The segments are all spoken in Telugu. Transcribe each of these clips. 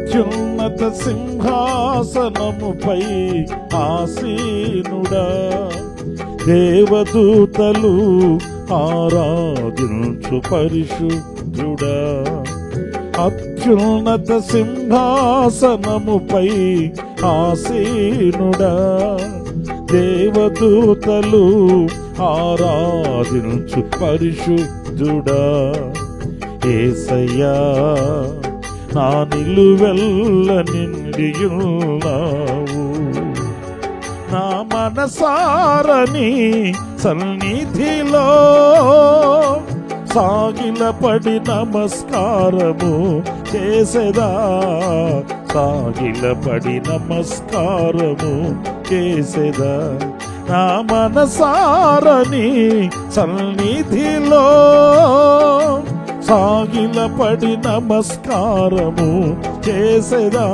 అత్యున్నత సింహాసనముపై ఆసీనుడా, దేవదూతలు ఆరాధించు పరిశుద్ధుడా. అత్యున్నత సింహాసనముపై ఆసీనుడా, దేవదూతలు ఆరాధించు పరిశుద్ధుడా. యేసయ్యా నా నిలువెల్ల నిండియున్నావు, నా మనసారని సన్నిధిలో సాగిలపడి నమస్కారము చేసేదా, సాగిలపడి నమస్కారము చేసేదా. నా మనసారని సన్నిధిలో సాగిలపడి నమస్కారము చేసేదా,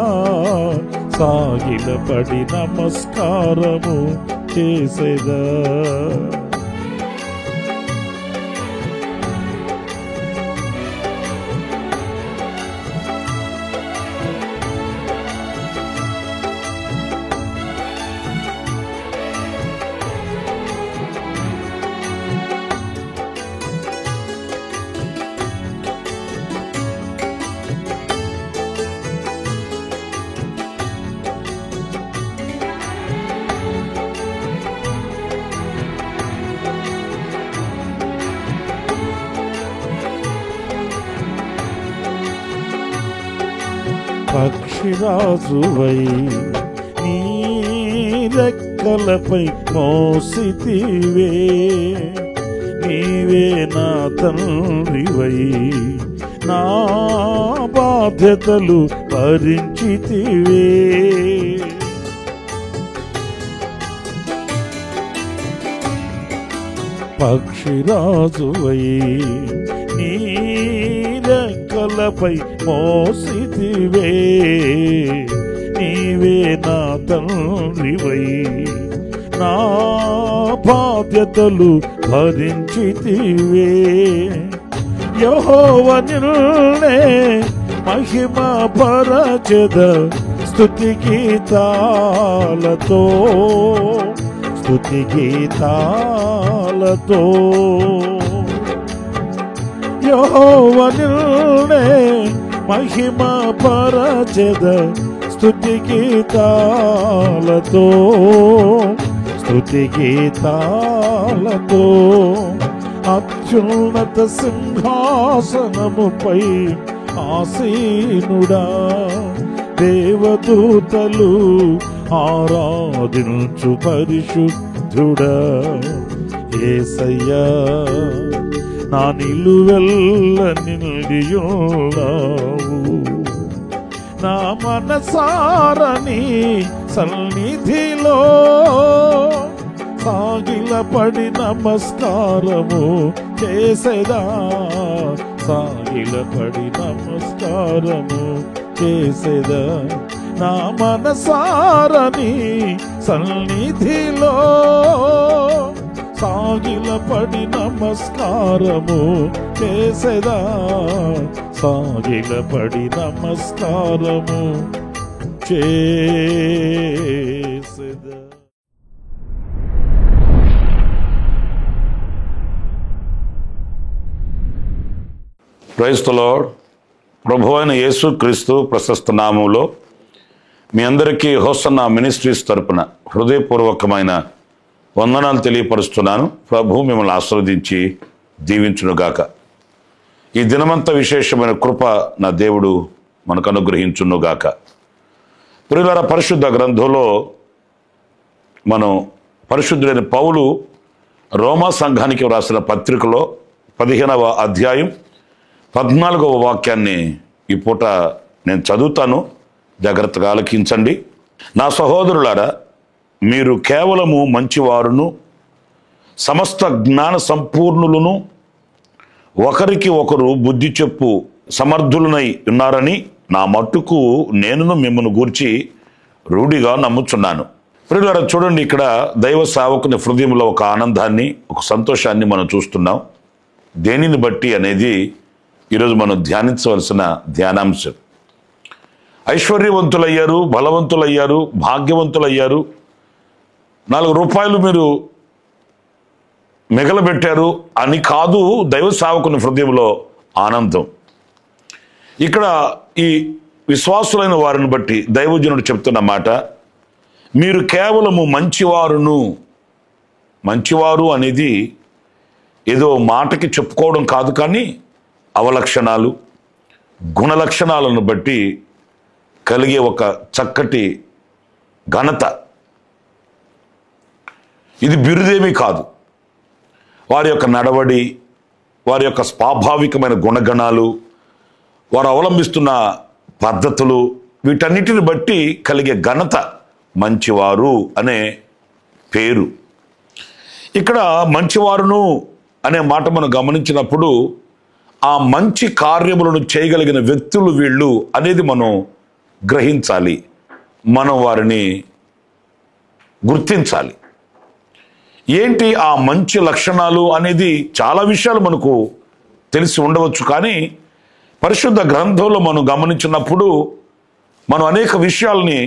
సాగిలపడి నమస్కారము చేసేదా. పక్షిరాజువై నీ రెక్కలపై మోసితివే, నీవే నా తండ్రివై నా బాధ్యతలు భరించితివే. పక్షిరాజువై నీ రెక్కలపై మోసితివే, నీవే నా తండ్రివై నా బాధ్యతలు భరించితివే. యెహోవా నిన్నే మహిమ పరచెద స్తుతి గీతాలతో, స్తుతి గీతాలతో. యెహోవా నిన్నే మహిమ పరచెద స్తుతి గీతాలతో, స్తుతి గీతాలతో. అత్యున్నత సింహాసనముపై ఆసీనుడా, దేవదూతలు ఆరాధించు పరిశుద్ధుడా. యేసయ్యా నా నిలువెల్ల నిండియున్నావు, నా మనసారని సన్నిధిలో సాగిలపడి నమస్కారము చేసేదా, సాగిలపడి నమస్కారము చేసేదా. నా మనసారని సన్నిధిలో సాగిలపడి నమస్కారము చేసేదా, సాగిలపడి నమస్కారము చేసేదా. Praise the Lord. ప్రభువైన యేసుక్రీస్తు ప్రశస్త నామములో మీ అందరికీ హోసన్నా మినిస్ట్రీస్ తరపున హృదయపూర్వకమైన వందనాలు తెలియపరుస్తున్నాను. ప్రభు మిమ్మల్ని ఆశీర్వదించి దీవించునుగాక. ఈ దినమంతా విశేషమైన కృప నా దేవుడు మనకు అనుగ్రహించునుగాక. ప్రియులారా, పరిశుద్ధ గ్రంథంలో మనం పరిశుద్ధుడైన పౌలు రోమా సంఘానికి వ్రాసిన పత్రికలో 15వ అధ్యాయం 14వ వాక్యాన్ని ఈ పూట నేను చదువుతాను, జాగ్రత్తగా ఆలకించండి. నా సహోదరులారా, మీరు కేవలము మంచివారును సమస్త జ్ఞాన సంపూర్ణులను ఒకరికి ఒకరు బుద్ధి చెప్పు సమర్థులనై ఉన్నారని నా మట్టుకు నేనును మిమ్మల్ని గూర్చి రూఢిగా నమ్ముచున్నాను. ప్రియులారా, చూడండి, ఇక్కడ దైవ సేవకుని హృదయంలో ఒక ఆనందాన్ని, ఒక సంతోషాన్ని మనం చూస్తున్నాం. దేనిని బట్టి అనేది ఈరోజు మనం ధ్యానించవలసిన ధ్యానాంశం. ఐశ్వర్యవంతులయ్యారు, బలవంతులయ్యారు, భాగ్యవంతులయ్యారు, 4 రూపాయలు మీరు మిగలబెట్టారు అని కాదు దైవ సేవకుని హృదయంలో ఆనందం. ఇక్కడ ఈ విశ్వాసులైన వారిని బట్టి దైవజనుడు చెప్తున్న మాట, మీరు కేవలము మంచివారు అనేది ఏదో మాటకి చెప్పుకోవడం కాదు, కానీ అవలక్షణాలు, గుణలక్షణాలను బట్టి కలిగే ఒక చక్కటి ఘనత. ఇది బిరుదేమీ కాదు. వారి యొక్క నడవడి, వారి యొక్క స్వాభావికమైన గుణగణాలు, వారు అవలంబిస్తున్న పద్ధతులు, వీటన్నిటిని బట్టి కలిగే ఘనత మంచివారు అనే పేరు. ఇక్కడ మంచివారును అనే మాట మనం గమనించినప్పుడు ఆ మంచి కార్యములను చేయగలిగిన వ్యక్తులు వీళ్ళు అనేది మనం గ్రహించాలి, మనం వారిని గుర్తించాలి. ఏంటి ఆ మంచి లక్షణాలు అనేది చాలా విషయాలు మనకు తెలిసి ఉండవచ్చు, కానీ పరిశుద్ధ గ్రంథంలో మనం గమనించినప్పుడు మనం అనేక విషయాల్ని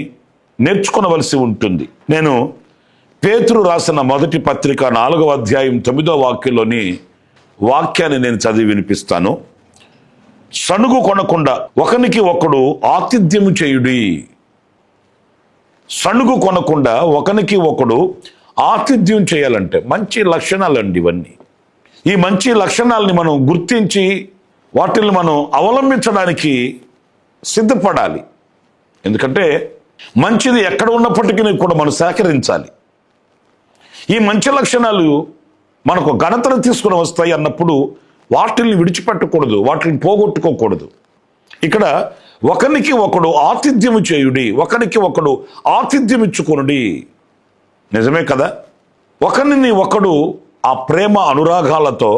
నేర్చుకోవలసి ఉంటుంది. నేను పేతురు రాసిన మొదటి పత్రిక 4వ అధ్యాయం 9వ వాక్యంలోని వాక్యాన్ని నేను చదివి వినిపిస్తాను. సణుగు కొనకుండా ఒకనికి ఒకడు ఆతిథ్యము చేయుడి. సణుగు కొనకుండా ఒకనికి ఒకడు ఆతిథ్యం చేయాలంటే మంచి లక్షణాలండి ఇవన్నీ. ఈ మంచి లక్షణాలని మనం గుర్తించి వాటిని మనం అవలంబించడానికి సిద్ధపడాలి. ఎందుకంటే మంచిది ఎక్కడ ఉన్నప్పటికీ కూడా మనం సేకరించాలి. ఈ మంచి లక్షణాలు మనకు ఘనతను తీసుకుని వస్తాయి అన్నప్పుడు వాటిని విడిచిపెట్టకూడదు, వాటిని పోగొట్టుకోకూడదు. ఇక్కడ ఒకరికి ఒకడు ఆతిథ్యము చేయుడి, ఒకరికి ఒకడు ఆతిథ్యం ఇచ్చుకొనుడి. నిజమే కదా? ఒకరిని ఒకడు ఆ ప్రేమ అనురాగాలతో,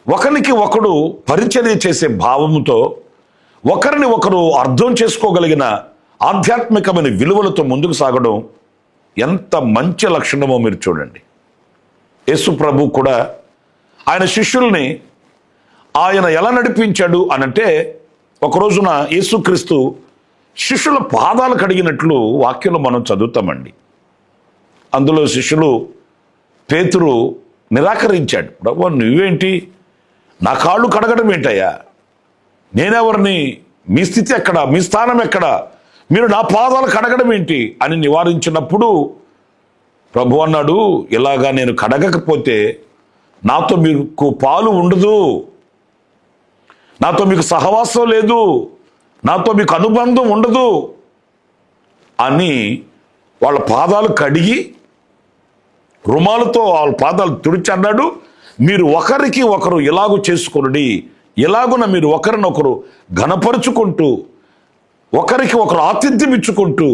ఒకరికి ఒకడు పరిచర్య చేసే భావముతో, ఒకరిని ఒకరు అర్థం చేసుకోగలిగిన ఆధ్యాత్మికమైన విలువలతో ముందుకు సాగడం ఎంత మంచి లక్షణమో మీరు చూడండి. యేసు ప్రభు కూడా ఆయన శిష్యుల్ని ఆయన ఎలా నడిపించాడు అనంటే, ఒక రోజున యేసుక్రీస్తు శిష్యుల పాదాలు కడిగినట్లు వాక్యంలో మనం చదువుతామండి. అందులో శిష్యులు పేతురు నిరాకరించాడు. ప్రభు, నువ్వేంటి నా కాళ్ళు కడగడం ఏంటయ్యా? నేనెవరిని? మీ స్థితి ఎక్కడ? మీ స్థానం ఎక్కడ? మీరు నా పాదాలు కడగడం ఏంటి అని నివారించినప్పుడు ప్రభు అన్నాడు, ఇలాగా నేను కడగకపోతే నాతో మీకు పాలు ఉండదు, నాతో మీకు సహవాసం లేదు, నాతో మీకు అనుబంధం ఉండదు అని వాళ్ళ పాదాలు కడిగి రుమాలతో వాళ్ళ పాదాలు తుడిచి అన్నాడు, మీరు ఒకరికి ఒకరు ఇలాగూ చేసుకొనుడి, ఇలాగున మీరు ఒకరినొకరు ఘనపరుచుకుంటూ, ఒకరికి ఒకరు ఆతిథ్యం ఇచ్చుకుంటూ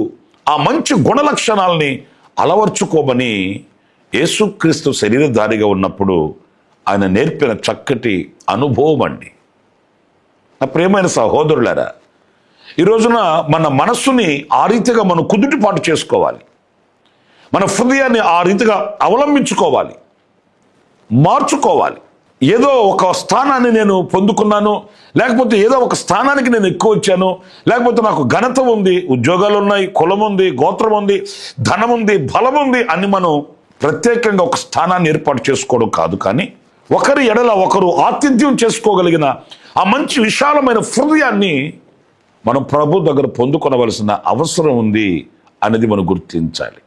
ఆ మంచి గుణ లక్షణాలని అలవర్చుకోమని యేసుక్రీస్తు శరీరధారిగా ఉన్నప్పుడు ఆయన నేర్పిన చక్కటి అనుభవం అండి. నా ప్రియమైన సహోదరులారా, ఈ రోజున మన మనస్సుని ఆ రీతిగా మనం కుదుటిపాటు చేసుకోవాలి. మన హృదయాన్ని ఆ రీతిగా అవలంబించుకోవాలి, మార్చుకోవాలి. ఏదో ఒక స్థానాన్ని నేను పొందుకున్నాను, లేకపోతే ఏదో ఒక స్థానానికి నేను ఎక్కువ వచ్చాను, లేకపోతే నాకు ఘనత ఉంది, ఉద్యోగాలు ఉన్నాయి, కులం ఉంది, గోత్రం ఉంది, ధనం ఉంది, బలం ఉంది అని మనం ప్రత్యేకంగా ఒక స్థానాన్ని ఏర్పాటు చేసుకోవడం కాదు, కానీ ఒకరి ఎడల ఒకరు ఆతిథ్యం చేసుకోగలిగిన ఆ మంచి విశాలమైన హృదయాన్ని మనం ప్రభు దగ్గర పొందుకొనవలసిన అవసరం ఉంది అనేది మనం గుర్తించాలి.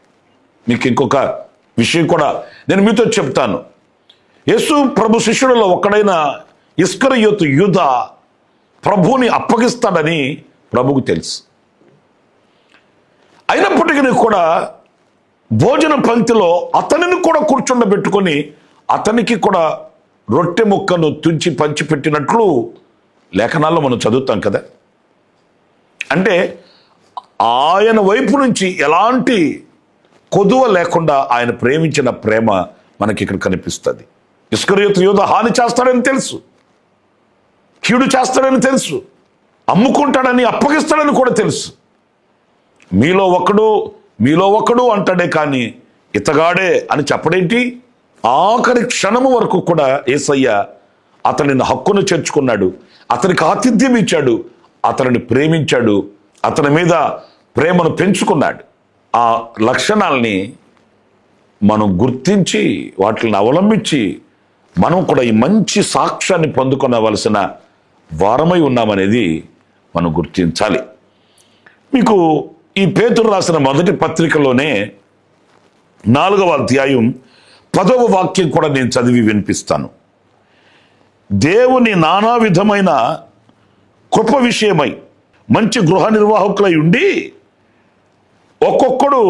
మీకు ఇంకొక విషయం కూడా నేను మీతో చెప్తాను. యేసు ప్రభు శిష్యులలో ఒక్కడైన ఇస్కరియోతు యూదా ప్రభువుని అప్పగిస్తాడని ప్రభువుకు తెలుసు. అయినప్పటికీ కూడా భోజన పంక్తిలో అతనిని కూడా కూర్చుండబెట్టుకొని అతనికి కూడా రొట్టె ముక్కను తుంచి పంచిపెట్టినట్లు లేఖనాల్లో మనం చదువుతాం కదా. అంటే ఆయన వైపు నుంచి ఎలాంటి కొదువ లేకుండా ఆయన ప్రేమించిన ప్రేమ మనకి ఇక్కడ కనిపిస్తుంది. ఇస్కరియోతు యూదా హాని చేస్తాడని తెలుసు, కీడు చేస్తాడని తెలుసు, అమ్ముకుంటాడని అప్పగిస్తాడని కూడా తెలుసు. మీలో ఒకడు అంటాడే కానీ ఇతగాడే అని చెప్పడేంటి? ఆఖరి క్షణము వరకు కూడా యేసయ్య అతనిని హక్కును చేర్చుకున్నాడు, అతనికి ఆతిథ్యం ఇచ్చాడు, అతనిని ప్రేమించాడు, అతని మీద ప్రేమను పెంచుకున్నాడు. ఆ లక్షణాలని మనం గుర్తించి వాటిని అవలంబించి మనం కూడా ఈ మంచి సాక్ష్యాన్ని పొందుకొనవలసిన వారమై ఉన్నామనేది మనం గుర్తించాలి. మీకు ఈ పేతురు రాసిన మొదటి పత్రికలోనే 4వ అధ్యాయం 10వ వాక్యం కూడా నేను చదివి వినిపిస్తాను. దేవుని నానా విధమైన కృప విషయమై మంచి గృహ నిర్వాహకులై ఉండి ఒక్కొక్కడు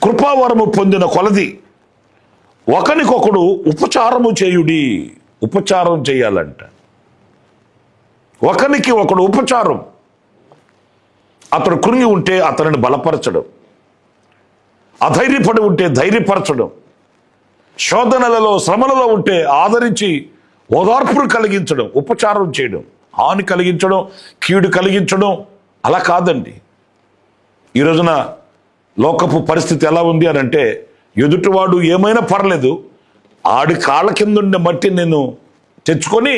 కృపావరము పొందిన కొలది ఒకనికొకడు ఉపచారము చేయుడి. ఉపచారం చేయాలంట. ఒకనికి ఒకడు ఉపచారం. అతడు కృంగి ఉంటే అతనిని బలపరచడం, అధైర్యపడి ఉంటే ధైర్యపరచడం, శోధనలలో శ్రమలలో ఉంటే ఆదరించి ఓదార్పును కలిగించడం, ఉపచారం చేయడం. హాని కలిగించడం, కీడు కలిగించడం అలా కాదండి. ఈ రోజున లోకపు పరిస్థితి ఎలా ఉంది అని అంటే, ఎదుటివాడు ఏమైనా పర్లేదు, ఆడి కాళ్ళ కింద ఉండే మట్టి నేను తెచ్చుకొని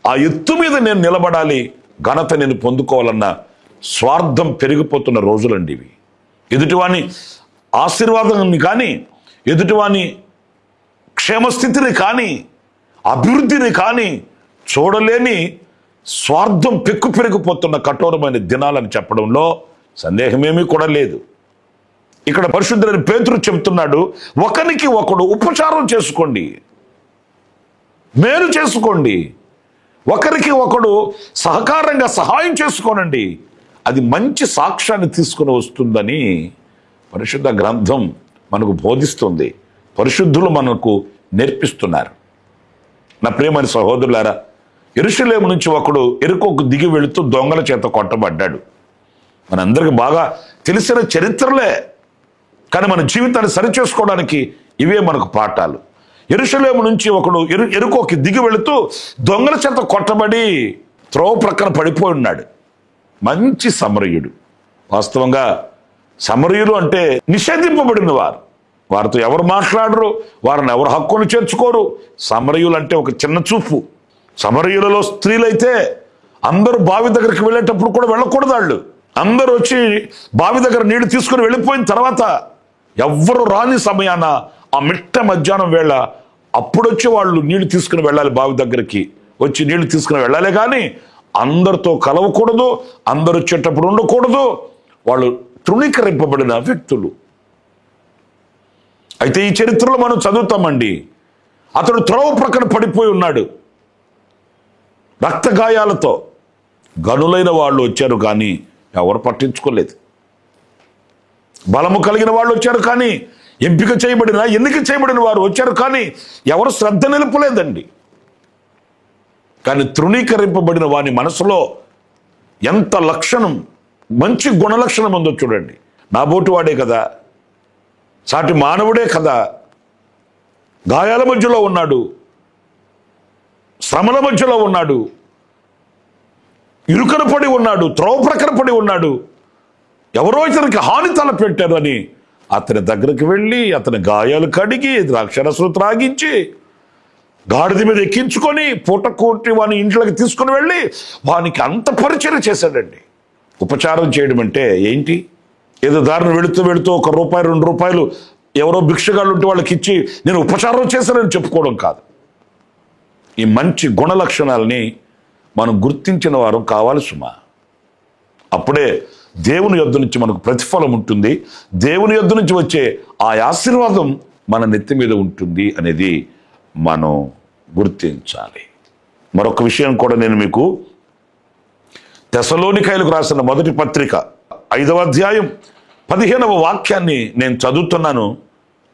ఆ ఎత్తు మీద నేను నిలబడాలి, ఘనత నేను పొందుకోవాలన్న స్వార్థం పెరిగిపోతున్న రోజులండి ఇవి. ఎదుటివాని ఆశీర్వాదాన్ని కానీ, ఎదుటివాని క్షేమస్థితిని కానీ, అభివృద్ధిని కానీ చూడలేని స్వార్థం పెరిగిపోతున్న కఠోరమైన దినాలని చెప్పడంలో సందేహమేమీ కూడా లేదు. ఇక్కడ పరిశుద్ధుడైన పేతురు చెబుతున్నాడు, ఒకరికి ఒకడు ఉపచారం చేసుకోండి, మేలు చేసుకోండి, ఒకరికి ఒకడు సహకారంగా సహాయం చేసుకోనండి. అది మంచి సాక్ష్యాన్ని తీసుకుని వస్తుందని పరిశుద్ధ గ్రంథం మనకు బోధిస్తుంది. పరిశుద్ధులు మనకు నేర్పిస్తున్నారు. నా ప్రియమైన సహోదరులారా, యెరూషలేము నుంచి ఒకడు ఎరుకోకు దిగి వెళుతూ దొంగల చేత కొట్టబడ్డాడు. మనందరికి బాగా తెలిసిన చరిత్రలే, కానీ మన జీవితాన్ని సరిచేసుకోవడానికి ఇవే మనకు పాఠాలు. యెరూషలేము నుంచి ఒకడు ఎరుకోకి దిగి వెళుతూ దొంగల చేత కొట్టబడి త్రోవ ప్రక్కన పడిపోయి ఉన్నాడు. మంచి సమరయుడు. వాస్తవంగా సమరయులు అంటే నిషేధింపబడిన వారు. వారితో ఎవరు మాట్లాడరు, వారిని ఎవరు హక్కును చేర్చుకోరు. సమరయులు అంటే ఒక చిన్న చూపు. సమరయులలో స్త్రీలైతే అందరూ బావి దగ్గరికి వెళ్ళేటప్పుడు కూడా వెళ్ళకూడదు. వాళ్ళు అందరూ వచ్చి బావి దగ్గర నీళ్లు తీసుకుని వెళ్ళిపోయిన తర్వాత ఎవ్వరు రాని సమయాన ఆ మిట్ట మధ్యాహ్నం వేళ అప్పుడొచ్చి వాళ్ళు నీళ్లు తీసుకుని వెళ్ళాలి. బావి దగ్గరికి వచ్చి నీళ్లు తీసుకుని వెళ్ళాలి, కానీ అందరితో కలవకూడదు, అందరు వచ్చేటప్పుడు ఉండకూడదు. వాళ్ళు తృణీకరింపబడిన వ్యక్తులు. అయితే ఈ చరిత్రలో మనం చదువుతామండి, అతడు త్రోవ ప్రక్కన పడిపోయి ఉన్నాడు రక్త గాయాలతో. గనులైన వాళ్ళు వచ్చారు కానీ ఎవరు పట్టించుకోలేదు. బలము కలిగిన వాళ్ళు వచ్చారు కానీ, ఎన్నిక చేయబడిన వారు వచ్చారు కానీ ఎవరు శ్రద్ధ నిలుపలేదండి. కానీ తృణీకరింపబడిన వాని మనసులో ఎంత లక్షణం, మంచి గుణలక్షణం ఉందో చూడండి. నాబోటి వాడే కదా, సాటి మానవుడే కదా, గాయాల మధ్యలో ఉన్నాడు, శ్రమల మధ్యలో ఉన్నాడు, ఇరుకన పడి ఉన్నాడు, త్రోవ ప్రక్కన పడి ఉన్నాడు, ఎవరో ఇతనికి హాని తలపెట్టారు అని అతని దగ్గరికి వెళ్ళి అతని గాయాలు కడిగి ద్రాక్షరసం త్రాగించి గాడిద మీద ఎక్కించుకొని పూటకోటి వాని ఇంట్లోకి తీసుకుని వెళ్ళి వానికి అంత పరిచయం చేశాడండి. ఉపచారం చేయడం అంటే ఏంటి? ఏదో దారిని వెళుతూ ఒక రూపాయి 2 రూపాయలు ఎవరో భిక్షగాళ్ళు ఉంటే వాళ్ళకి ఇచ్చి నేను ఉపచారం చేశానని చెప్పుకోవడం కాదు. ఈ మంచి గుణ లక్షణాలని మనం గుర్తించిన వారు కావాలి సుమా. అప్పుడే దేవుని యొద్ద నుంచి మనకు ప్రతిఫలం ఉంటుంది. దేవుని యొద్ద నుంచి వచ్చే ఆ ఆశీర్వాదం మన నెత్తి మీద ఉంటుంది అనేది మనం గుర్తించాలి. మరొక విషయం కూడా నేను మీకు తెస్సలోనికైలకు రాసిన మొదటి పత్రిక 5వ అధ్యాయం 15వ వాక్యాన్ని నేను చదువుతున్నాను.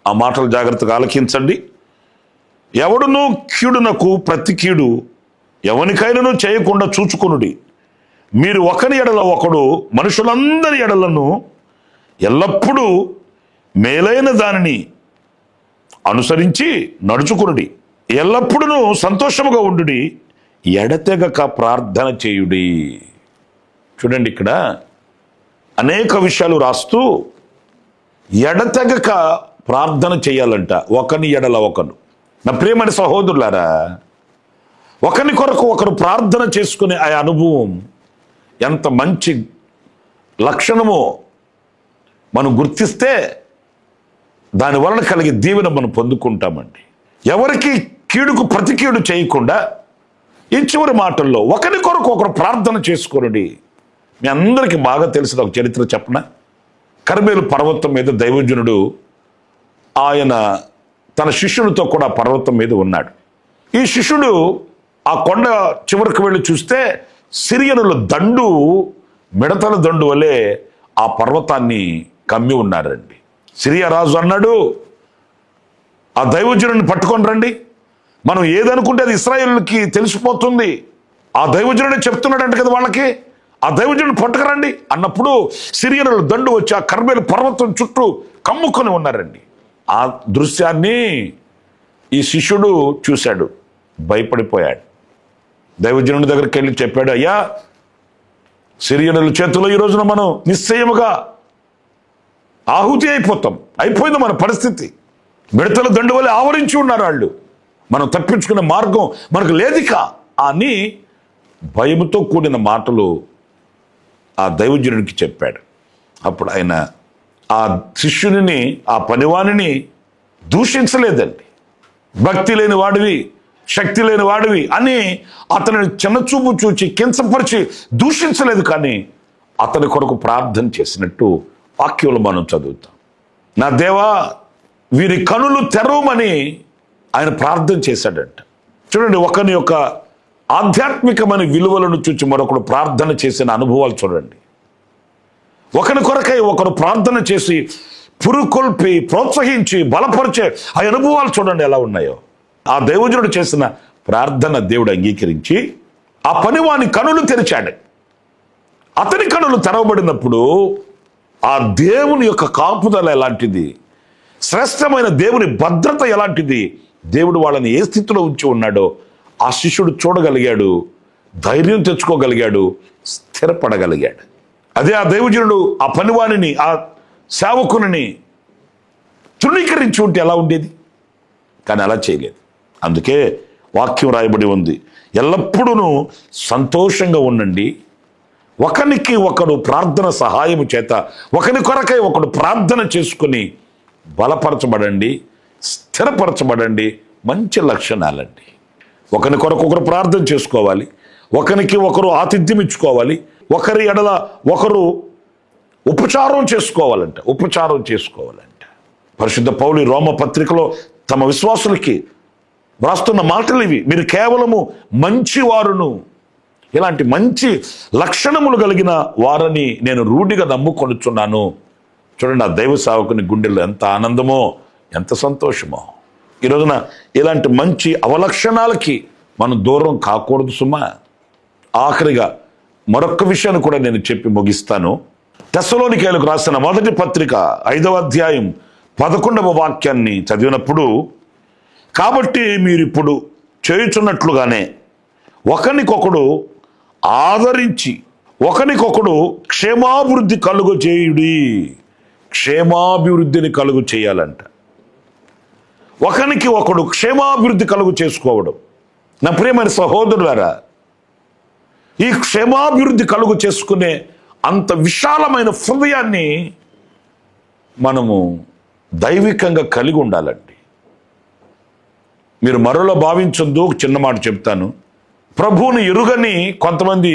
ఆ మాటలు జాగ్రత్తగా ఆలకించండి. ఎవడునూ కీడునకు ప్రతి కీడు ఎవనికైనను చేయకుండా చూచుకొనుడి. మీరు ఒకరి ఎడల ఒకడు మనుషులందరి ఎడలను ఎల్లప్పుడూ మేలైన దానిని అనుసరించి నడుచుకునుడి. ఎల్లప్పుడూ సంతోషముగా ఉండుడి, ఎడతెగక ప్రార్థన చేయుడి. చూడండి, ఇక్కడ అనేక విషయాలు రాస్తూ ఎడతెగక ప్రార్థన చేయాలంట, ఒకని ఎడల ఒకరు. నా ప్రియమైన సహోదరులారా, ఒకరి కొరకు ఒకరు ప్రార్థన చేసుకునే ఆ అనుభవం ఎంత మంచి లక్షణము మనం గుర్తిస్తే దాని వలన కలిగే దీవెన మనం పొందుకుంటామండి. ఎవరికి కీడుకు ప్రతి కీడు చేయకుండా ఈ చివరి మాటల్లో ఒకరి కొరకు ఒకరు ప్రార్థన చేసుకోండి. మీ అందరికీ బాగా తెలిసిన ఒక చరిత్ర చెప్పన. కర్మేలు పర్వతం మీద దైవజనుడు ఆయన తన శిష్యునితో కూడా పర్వతం మీద ఉన్నాడు. ఈ శిష్యుడు ఆ కొండ చివరికి వెళ్ళి చూస్తే సిరియనుల దండు, మిడతల దండు వలె ఆ పర్వతాన్ని కమ్మి ఉన్నారండి. సిరియా రాజు అన్నాడు, ఆ దైవజనుడిని పట్టుకొని రండి, మనం ఏదనుకుంటే అది ఇశ్రాయేలుకి తెలిసిపోతుంది. ఆ దైవజనుడే చెప్తున్నాడంట కదా వాళ్ళకి, ఆ దైవజనుడిని పట్టుకురండి అన్నప్పుడు సిరియనుల దండు వచ్చి ఆ కర్మేలు పర్వతం చుట్టూ కమ్ముకొని ఉన్నారండి. ఆ దృశ్యాన్ని ఈ శిష్యుడు చూశాడు, భయపడిపోయాడు. దైవజనుడి దగ్గరికి వెళ్ళి చెప్పాడు, అయ్యా, సిరియనుల చేతిలో ఈ రోజున మనం నిశ్చయముగా ఆహుతి అయిపోయింది మన పరిస్థితి. మిడతల దండు వల్ల ఆవరించి ఉన్నారు వాళ్ళు, మనం తప్పించుకునే మార్గం మనకు లేదిక అని భయముతో కూడిన మాటలు ఆ దైవజనుడికి చెప్పాడు. అప్పుడు ఆయన ఆ శిష్యుని, ఆ పనివాణిని దూషించలేదండి. భక్తి లేని వాడివి, శక్తి లేని వాడివి అని అతనిని చిన్నచూపు చూచి కించపరిచి దూషించలేదు, కానీ అతని కొరకు ప్రార్థన చేసినట్టు వాక్యంలో మనం చదువుతాం. నా దేవా, వీరి కనులు తెరవమని ఆయన ప్రార్థన చేశాడంట. చూడండి, ఒకని యొక్క ఆధ్యాత్మికమైన విలువలను చూచి మరొకడు ప్రార్థన చేసిన అనుభవాలు చూడండి. ఒకరి కొరకై ఒకరు ప్రార్థన చేసి పురుకొల్పి ప్రోత్సహించి బలపరిచే ఆ అనుభవాలు చూడండి ఎలా ఉన్నాయో. ఆ దైవజనుడు చేసిన ప్రార్థన దేవుడు అంగీకరించి ఆ పనివాని కనులు తెరిచాడు. అతని కనులు తెరవబడినప్పుడు ఆ దేవుని యొక్క కాపుదల ఎలాంటిది, శ్రేష్టమైన దేవుని భద్రత ఎలాంటిది, దేవుడు వాళ్ళని ఏ స్థితిలో ఉంచి ఉన్నాడో ఆ శిష్యుడు చూడగలిగాడు, ధైర్యం తెచ్చుకోగలిగాడు, స్థిరపడగలిగాడు. అదే ఆ దైవజనుడు ఆ పనివాణిని, ఆ సేవకుని తృణీకరించి ఉంటే ఎలా ఉండేది? కానీ అలా చేయలేదు. అందుకే వాక్యం రాయబడి ఉంది, ఎల్లప్పుడూ సంతోషంగా ఉండండి, ఒకరికి ఒకడు ప్రార్థన సహాయము చేత ఒకరి కొరకై ఒకడు ప్రార్థన చేసుకుని బలపరచబడండి, స్థిరపరచబడండి. మంచి లక్షణాలండి. ఒకరి కొరకు ఒకరు ప్రార్థన చేసుకోవాలి, ఒకరికి ఒకరు ఆతిథ్యం ఇచ్చుకోవాలి, ఒకరి ఎడల ఒకరు ఉపచారం చేసుకోవాలంట. పరిశుద్ధ పౌలు రోమ పత్రికలో తమ విశ్వాసులకి వ్రాస్తున్న మాటలు ఇవి, మీరు కేవలము మంచివారును, ఇలాంటి మంచి లక్షణములు కలిగిన వారని నేను రూఢిగా నమ్ముకొనుచున్నాను. చూడండి, ఆ దైవ సేవకుని గుండెల్లో ఎంత ఆనందమో, ఎంత సంతోషమో. ఈ రోజున ఇలాంటి మంచి అవలక్షణాలకి మనం దూరం కాకూడదు సుమా. ఆఖరిగా మరొక విషయాన్ని కూడా నేను చెప్పి ముగిస్తాను. తెస్సలోనికైలకు రాసిన మొదటి పత్రిక 5వ అధ్యాయం 11వ వాక్యాన్ని చదివినప్పుడు, కాబట్టి మీరిప్పుడు చేయుచున్నట్లుగానే ఒకరికొకడు ఆదరించి ఒకరికొకడు క్షేమాభివృద్ధి కలుగు చేయుడి. క్షేమాభివృద్ధిని కలుగు చేయాలంట. ఒకరికి ఒకడు క్షేమాభివృద్ధి కలుగు చేసుకోవడం. నా ప్రియమైన సహోదరులారా, ఈ క్షేమాభివృద్ధి కలుగు చేసుకునే అంత విశాలమైన హృదయాన్ని మనము దైవికంగా కలిగి ఉండాలండి. మీరు మరోలో భావించొద్దు, చిన్న మాట చెప్తాను. ప్రభువుని ఎరుగని కొంతమంది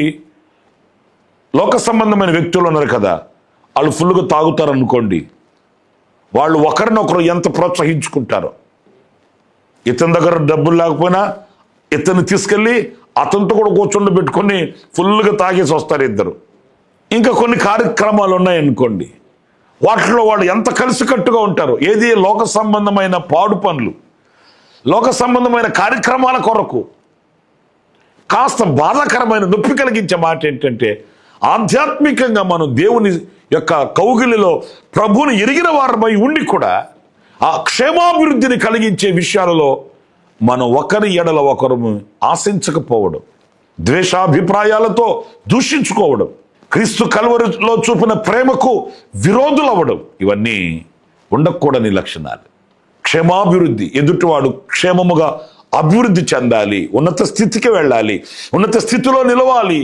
లోక సంబంధమైన వ్యక్తులు ఉన్నారు కదా, వాళ్ళు ఫుల్గా తాగుతారు అనుకోండి, వాళ్ళు ఒకరినొకరు ఎంత ప్రోత్సహించుకుంటారో. ఇతని దగ్గర డబ్బులు లేకపోయినా ఇతన్ని తీసుకెళ్ళి అతనితో కూడా కూర్చుండి పెట్టుకొని ఫుల్గా తాగేసి వస్తారు ఇద్దరు. ఇంకా కొన్ని కార్యక్రమాలు ఉన్నాయనుకోండి, వాటిలో వాళ్ళు ఎంత కలిసికట్టుగా ఉంటారు. ఏది లోక సంబంధమైన పాడు పనులు, లోక సంబంధమైన కార్యక్రమాల కొరకు కాస్త బాధాకరమైన నొప్పి కలిగించే మాట ఏంటంటే, ఆధ్యాత్మికంగా మనం దేవుని యొక్క కౌగిలిలో ప్రభువుని ఎరిగిన వారమై ఉండి కూడా ఆ క్షేమాభివృద్ధిని కలిగించే విషయాలలో మనం ఒకరి ఎడల ఒకరు ఆశించకపోవడం, ద్వేషాభిప్రాయాలతో దూషించుకోవడం, క్రీస్తు కల్వరిలో చూపిన ప్రేమకు విరోధులవ్వడం, ఇవన్నీ ఉండకూడని లక్షణాలు. క్షేమాభివృద్ధి, ఎదుటివాడు క్షేమముగా అభివృద్ధి చెందాలి, ఉన్నత స్థితికి వెళ్ళాలి, ఉన్నత స్థితిలో నిలవాలి.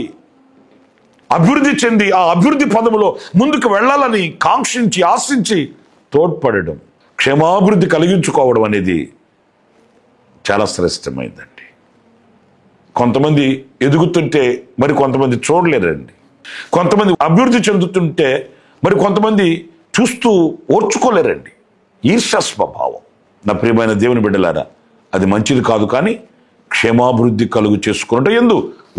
అభివృద్ధి చెంది ఆ అభివృద్ధి పదములో ముందుకు వెళ్ళాలని కాంక్షించి ఆశించి తోడ్పడడం, క్షేమాభివృద్ధి కలిగించుకోవడం అనేది చాలా శ్రేష్టమైందండి. కొంతమంది ఎదుగుతుంటే మరి కొంతమంది చూడలేరండి. కొంతమంది అభివృద్ధి చెందుతుంటే మరి కొంతమంది చూస్తూ ఓర్చుకోలేరండి. ఈర్ష్య స్వభావం. నా ప్రియమైన దేవుని బిడ్డలారా, అది మంచిది కాదు. కానీ క్షేమాభివృద్ధి కలుగు చేసుకున్నట్టు ఎందు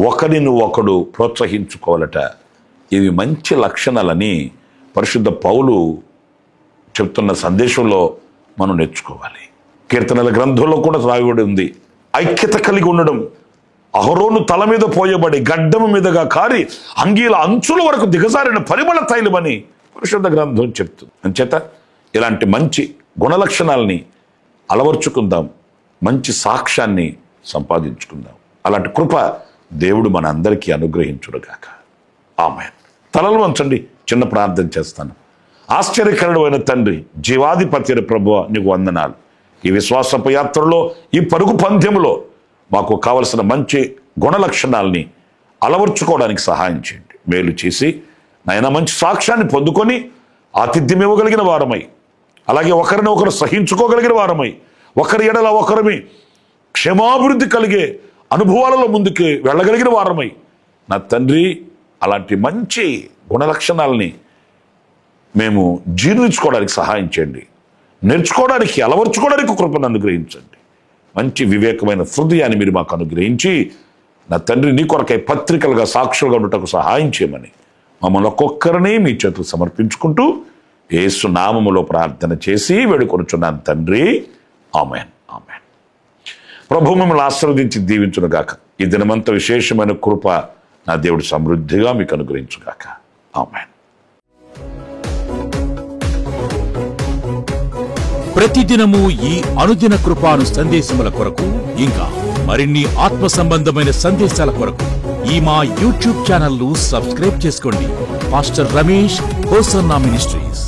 ఒకరిని ఒకడు ప్రోత్సహించుకోవాలట. ఇవి మంచి లక్షణాలని పరిశుద్ధ పౌలు చెప్తున్న సందేశంలో మనం నేర్చుకోవాలి. కీర్తనల గ్రంథంలో కూడా రాయబడి ఉంది, ఐక్యత కలిగి ఉండడం. అహరోను తల మీద పోయబడి గడ్డము మీదగా కారి అంగీల అంచుల వరకు దిగజారిన పరిమళ తైలమని పరిశుద్ధ గ్రంథం చెప్తుంది. అంచేత ఇలాంటి మంచి గుణలక్షణాలని అలవర్చుకుందాం, మంచి సాక్ష్యాన్ని సంపాదించుకుందాం. అలాంటి కృప దేవుడు మన అందరికీ అనుగ్రహించుడుగాక. ఆమేన్. తలలు వంచండి, చిన్న ప్రార్థన చేస్తాను. ఆశ్చర్యకరుడైన తండ్రి, జీవాధిపతి ప్రభువా, నీకు వందనాలు. ఈ విశ్వాసపు యాత్రలో, ఈ పరుగు పందెములో మాకు కావలసిన మంచి గుణలక్షణాలని అలవర్చుకోవడానికి సహాయం చేయండి. మేలు చేసి నాయన మంచి సాక్ష్యాన్ని పొందుకొని ఆతిథ్యం ఇవ్వగలిగిన వారమై, అలాగే ఒకరిని ఒకరు సహించుకోగలిగిన వారమై, ఒకరి ఎడల ఒకరిమి క్షేమాభివృద్ధి కలిగే అనుభవాలలో ముందుకు వెళ్ళగలిగిన వారమై, నా తండ్రి అలాంటి మంచి గుణలక్షణాలని మేము జీర్ణించుకోవడానికి సహాయం చేయండి. నేర్చుకోవడానికి, అలవర్చుకోవడానికి కృపను అనుగ్రహించండి. మంచి వివేకమైన హృదయాన్ని మీరు మాకు అనుగ్రహించి, నా తండ్రి నీ కొరకై పత్రికలుగా సాక్షులుగా ఉండటకు సహాయం చేయమని మమ్మల్ని ఒక్కొక్కరిని మీ చేతులు సమర్పించుకుంటూ యేసు నామములో ప్రార్థన చేసి వేడుకొనుచున్నాను తండ్రి. ఆమేన్. ఆమేన్. ప్రభు మిమ్మల్ని ఆశీర్వదించి దీవించునుగాక. ఈ దినమంతా విశేషమైన కృప నా దేవుడు సమృద్ధిగా మీకు అనుగ్రహించుగాక. ఆమేన్. ప్రతిదినము ఈ అనుదిన కృపాను సందేశముల కొరకు, ఇంకా మరిన్ని ఆత్మ సంబంధమైన సందేశాల కొరకు ఈ మా యూట్యూబ్ ఛానల్ ను సబ్స్క్రైబ్ చేసుకోండి. Pastor Ramesh hosanna ministries.